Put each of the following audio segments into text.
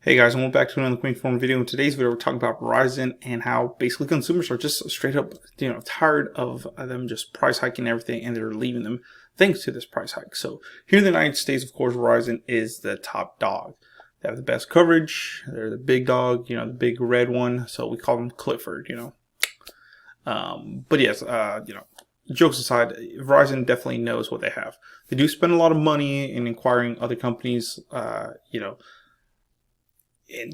Hey guys, and welcome back to another Queen Form video. In today's video, we're talking about Verizon and how basically consumers are just straight up, tired of them just price hiking everything, and they're leaving them thanks to this price hike. So here in the United States, of course, Verizon is the top dog. They have the best coverage. They're the big dog, the big red one. So we call them Clifford, But yes, jokes aside, Verizon definitely knows what they have. They do spend a lot of money in acquiring other companies,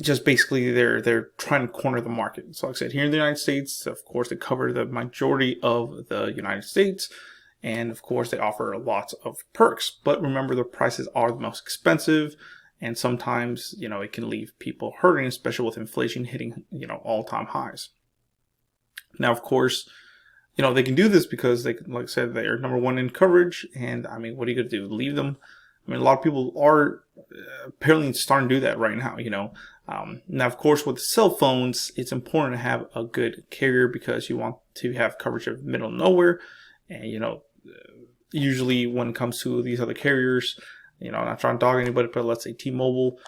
just basically they're trying to corner the market. So like I said, here in the United States, of course, they cover the majority of the United States. And of course, they offer lots of perks. But remember, the prices are the most expensive. And sometimes, it can leave people hurting, especially with inflation hitting, all-time highs. Now, of course, they can do this because they, like I said, they are number one in coverage. And I mean, what are you going to do? Leave them? I mean, a lot of people are apparently starting to do that right now, Now, of course, with cell phones, it's important to have a good carrier because you want to have coverage of middle of nowhere. And, usually when it comes to these other carriers, I'm not trying to dog anybody, but let's say T-Mobile,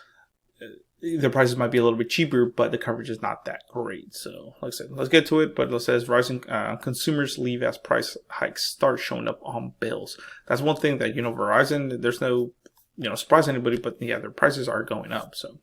the prices might be a little bit cheaper, but the coverage is not that great. So, like I said, let's get to it. But it says Verizon consumers leave as price hikes start showing up on bills. That's one thing that, Verizon, there's no, surprise anybody, but yeah, their prices are going up. So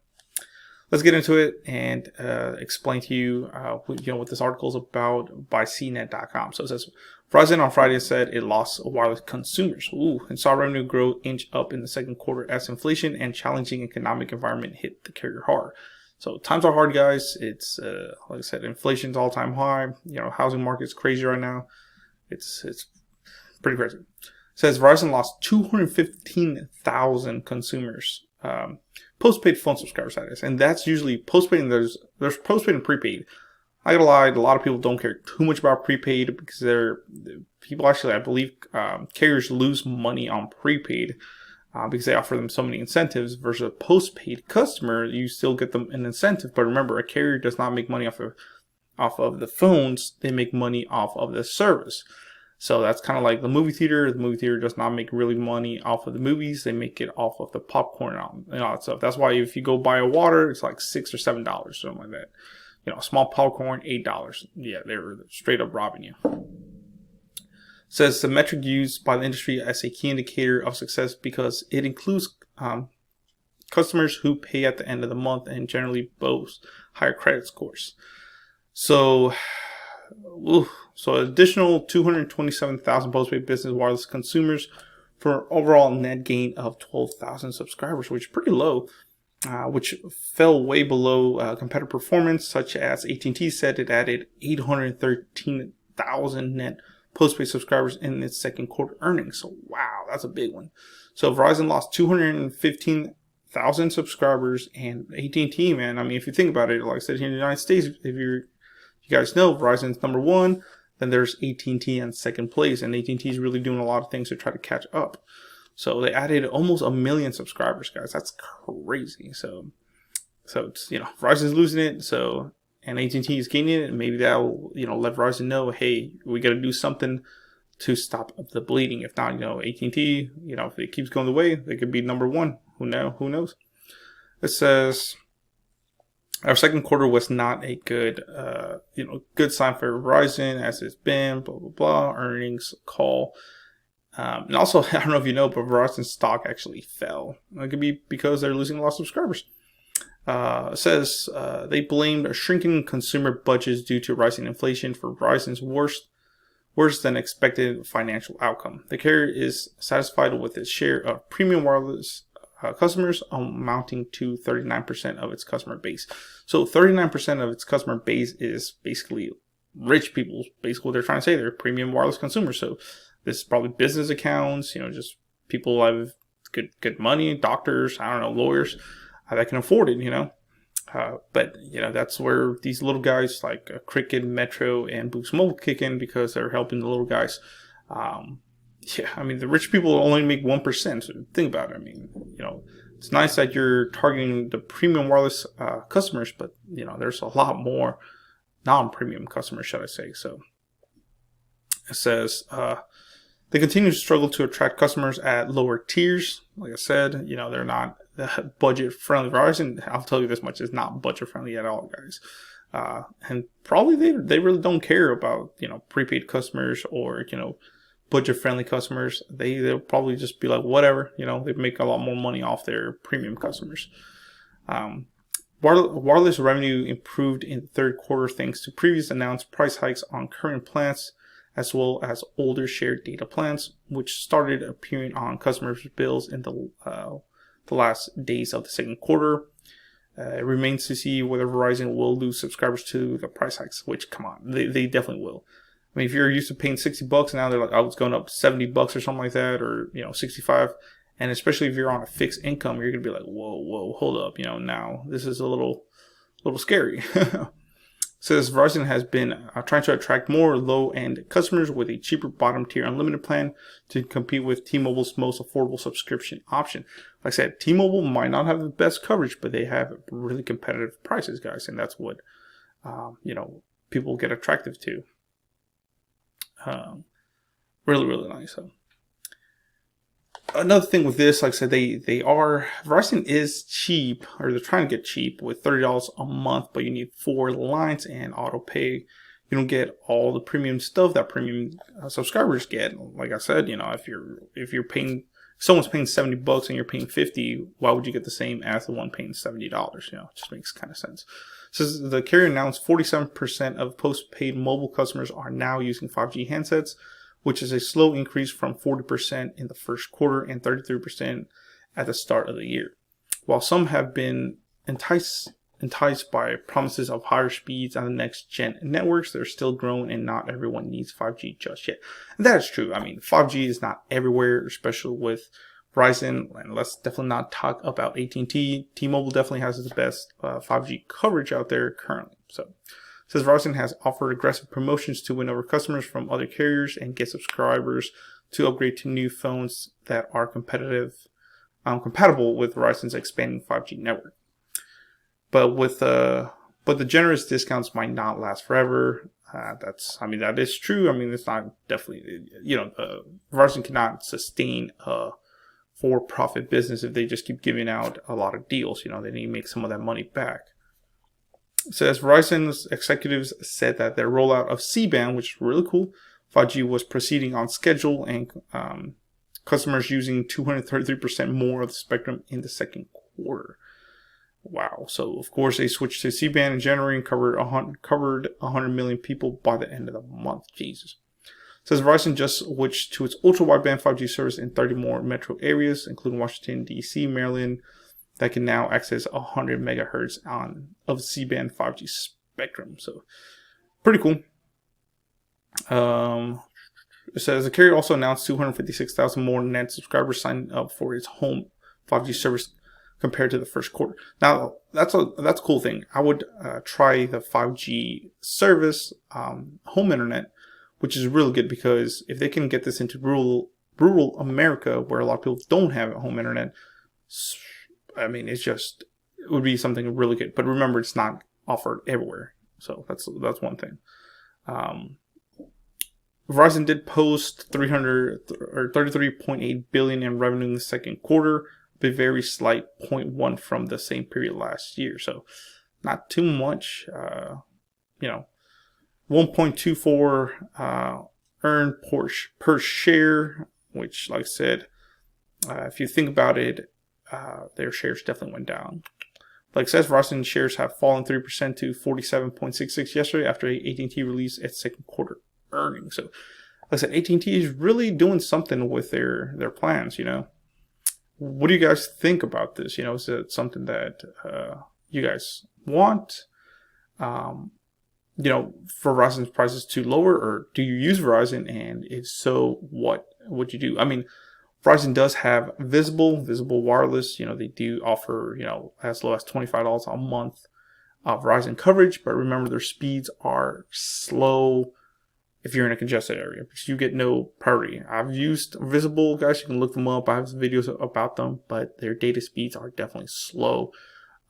let's get into it and explain to you, what this article is about by CNET.com. So it says Verizon on Friday said it lost wireless consumers and saw revenue growth inch up in the second quarter as inflation and challenging economic environment hit the carrier hard. So times are hard, guys. It's like I said, inflation's all-time high. Housing market's crazy right now. It's pretty crazy. It says Verizon lost 215,000 consumers. Postpaid phone subscribers, that is, and that's usually postpaid. And there's postpaid and prepaid. I gotta lie, a lot of people don't care too much about prepaid because people actually, I believe, carriers lose money on prepaid because they offer them so many incentives. Versus a postpaid customer, you still get them an incentive. But remember, a carrier does not make money off of the phones; they make money off of the service. So that's kind of like the movie theater. The movie theater does not make really money off of the movies. They make it off of the popcorn and all that stuff. That's why if you go buy a water, it's like $6 or $7, something like that. Small popcorn, $8. Yeah, they're straight up robbing you. It says the metric used by the industry as a key indicator of success because it includes customers who pay at the end of the month and generally boast higher credit scores. So additional 227,000 postpaid business wireless consumers for an overall net gain of 12,000 subscribers, which is pretty low, which fell way below competitor performance, such as AT&T said it added 813,000 net postpaid subscribers in its second quarter earnings. So wow, that's a big one. So Verizon lost 215,000 subscribers, and AT&T, man, I mean, if you think about it, like I said, here in the United States, if you guys know, Verizon's number one. Then there's AT&T in second place, and AT&T is really doing a lot of things to try to catch up. So they added almost 1 million subscribers, guys. That's crazy. So it's, Verizon's losing it. So, and AT&T is gaining it, and maybe that'll, let Verizon know, hey, we got to do something to stop the bleeding. If not, AT&T, if it keeps going the way, they could be number one. Who knows? It says our second quarter was not a good, good sign for Verizon as it's been, blah, blah, blah, earnings call. And also, I don't know if you know, but Verizon's stock actually fell. It could be because they're losing a lot of subscribers. It says they blamed a shrinking consumer budgets due to rising inflation for Verizon's worse than expected financial outcome. The carrier is satisfied with its share of premium wireless customers, amounting to 39% of its customer base. So 39% of its customer base is basically rich people. Basically what they're trying to say, they're premium wireless consumers. So this is probably business accounts, just people have good money, doctors, I don't know, lawyers that can afford it, But, that's where these little guys like Cricket, Metro, and Boost Mobile kick in because they're helping the little guys. Yeah, I mean, the rich people only make 1%. So think about it. I mean, it's nice that you're targeting the premium wireless customers, but, there's a lot more non-premium customers, should I say. So it says They continue to struggle to attract customers at lower tiers. Like I said, they're not budget friendly. Verizon, I'll tell you this much, is not budget friendly at all, guys. And probably they really don't care about, prepaid customers or, budget friendly customers. They'll probably just be like, whatever, they make a lot more money off their premium customers. Wireless revenue improved in the third quarter thanks to previous announced price hikes on current plans, as well as older shared data plans, which started appearing on customers' bills in the last days of the second quarter. It remains to see whether Verizon will lose subscribers to the price hikes, which, come on, they definitely will. I mean, if you're used to paying $60, now they're like, oh, it's going up $70 or something like that, or, 65. And especially if you're on a fixed income, you're going to be like, whoa, hold up. Now this is a little scary. Says Verizon has been trying to attract more low-end customers with a cheaper bottom-tier unlimited plan to compete with T-Mobile's most affordable subscription option. Like I said, T-Mobile might not have the best coverage, but they have really competitive prices, guys, and that's what people get attracted to. Really, really nice. So. Another thing with this, like I said, Verizon is cheap, or they're trying to get cheap with $30 a month, but you need 4 lines and auto pay. You don't get all the premium stuff that premium subscribers get. Like I said, if you're paying, someone's paying $70 and you're paying $50, why would you get the same as the one paying $70? It just makes kind of sense. Says the carrier announced 47% of postpaid mobile customers are now using 5G handsets, which is a slow increase from 40% in the first quarter and 33% at the start of the year. While some have been enticed by promises of higher speeds on the next-gen networks, they're still growing and not everyone needs 5G just yet. And that is true. I mean, 5G is not everywhere, especially with Verizon. And let's definitely not talk about AT&T. T-Mobile definitely has the best 5G coverage out there currently. So. Says Verizon has offered aggressive promotions to win over customers from other carriers and get subscribers to upgrade to new phones that are compatible with Verizon's expanding 5G network. But the generous discounts might not last forever. That is true. I mean, it's not definitely, Verizon cannot sustain a for-profit business if they just keep giving out a lot of deals. They need to make some of that money back. Says Verizon's executives said that their rollout of C-band, which is really cool, 5G was proceeding on schedule, and customers using 233% more of the spectrum in the second quarter. Wow. So, of course, they switched to C-band in January and covered 100 million people by the end of the month. Jesus. Says Verizon just switched to its ultra-wideband 5G service in 30 more metro areas, including Washington, D.C., Maryland, that can now access 100 megahertz of C-band 5G spectrum. So, pretty cool. It says the carrier also announced 256,000 more net subscribers signed up for its home 5G service compared to the first quarter. Now, that's a cool thing. I would try the 5G service, home internet, which is really good, because if they can get this into rural America, where a lot of people don't have home internet, I mean, it would be something really good. But remember, it's not offered everywhere. So that's one thing. Verizon did post $33.8 billion in revenue in the second quarter, a very slight 0.1 from the same period last year. So not too much. 1.24 earned per share, which, like I said, if you think about it, their shares definitely went down. Like it says, Verizon shares have fallen 3% to 47.66 yesterday after AT&T released its second quarter earnings. So, like I said, AT&T is really doing something with their plans. What do you guys think about this? Is it something that you guys want? For Verizon's prices to lower, or do you use Verizon? And if so, what would you do? I mean, Verizon does have visible wireless. They do offer, as low as $25 a month of Verizon coverage. But remember, their speeds are slow if you're in a congested area, because you get no priority. I've used visible, guys. You can look them up. I have videos about them, but their data speeds are definitely slow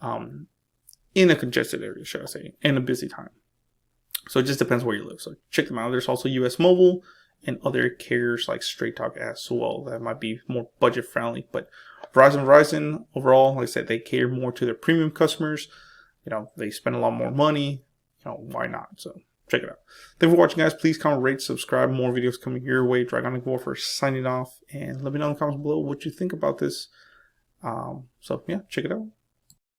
in a congested area, should I say, in a busy time. So it just depends where you live. So check them out. There's also US Mobile and other carriers like Straight Talk as well that might be more budget friendly. But Verizon overall, like I said, they cater more to their premium customers. They spend a lot more money. Why not? So check it out. Thanks for watching, guys. Please comment, rate, subscribe. More videos coming your way. Dragonic Warfare signing off, and let me know in the comments below what you think about this. So yeah, check it out.